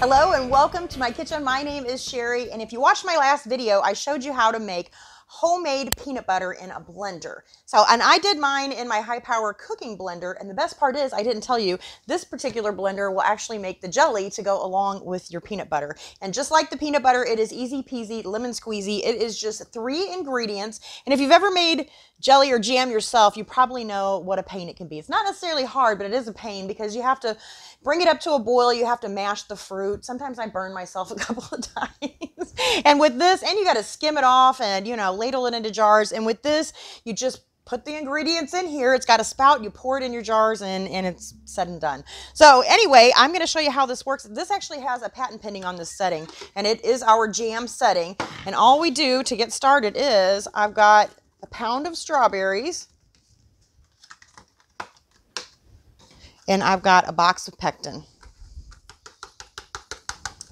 Hello and welcome to my kitchen. My name is Sherry, and if you watched my last video, I showed you how to make homemade peanut butter in a blender. And I did mine in my high power cooking blender, and the best part is I didn't tell you, this particular blender will actually make the jelly to go along with your peanut butter. And just like the peanut butter, it is easy peasy, lemon squeezy. It is just 3 ingredients. And if you've ever made jelly or jam yourself, you probably know what a pain it can be. It's not necessarily hard, but it is a pain because you have to bring it up to a boil. You have to mash the fruit. Sometimes I burn myself a couple of times. And with this, and you got to skim it off and, you know, ladle it into jars. And with this, you just put the ingredients in here. It's got a spout. You pour it in your jars and it's said and done. So anyway, I'm going to show you how this works. This actually has a patent pending on this setting, and it is our jam setting. And all we do to get started is I've got a pound of strawberries, and I've got a box of Pectin.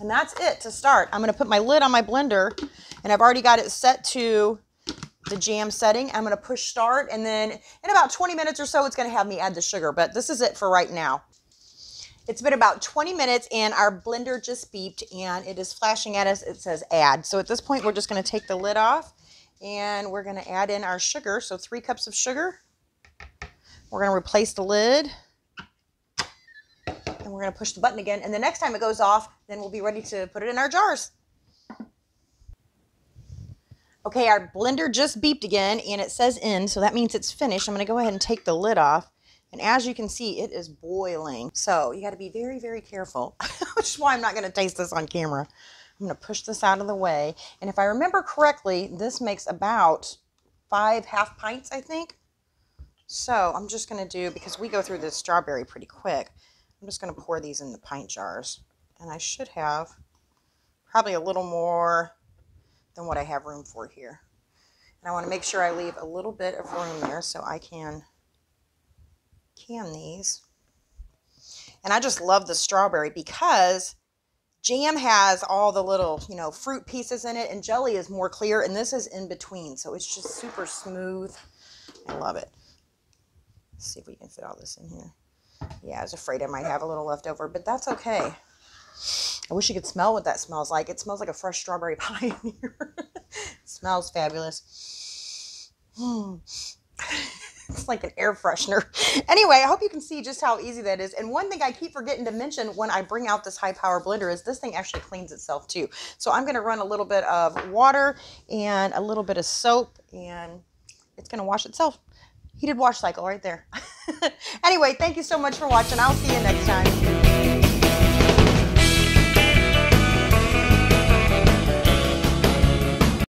And that's it to start. I'm going to put my lid on my blender, and I've already got it set to the jam setting. I'm going to push start, and then in about 20 minutes or so, it's going to have me add the sugar, but this is it for right now. It's been about 20 minutes, and our blender just beeped, and it is flashing at us. It says add. So at this point, we're just going to take the lid off, and we're going to add in our sugar. So 3 cups of sugar. We're going to replace the lid. And we're going to push the button again, and the next time it goes off, then we'll be ready to put it in our jars. Okay, our blender just beeped again, and it says in, so that means it's finished. I'm going to go ahead and take the lid off, and as you can see, it is boiling. So you got to be very, very careful, which is why I'm not going to taste this on camera. I'm going to push this out of the way, and if I remember correctly, this makes about 5 half pints, I think. So I'm just going to do, because we go through this strawberry pretty quick, I'm just going to pour these in the pint jars, and I should have probably a little more than what I have room for here. And I want to make sure I leave a little bit of room there so I can can these. And I just love the strawberry because jam has all the little, you know, fruit pieces in it, and jelly is more clear, and this is in between, so it's just super smooth. I love it. Let's see if we can fit all this in here. Yeah, I was afraid I might have a little left over, but that's okay. I wish you could smell what that smells like. It smells like a fresh strawberry pie in here. It smells fabulous. It's like an air freshener. Anyway, I hope you can see just how easy that is. And one thing I keep forgetting to mention when I bring out this high power blender is this thing actually cleans itself too. So I'm going to run a little bit of water and a little bit of soap, and it's going to wash itself. Heated wash cycle right there. Anyway, thank you so much for watching. I'll see you next time.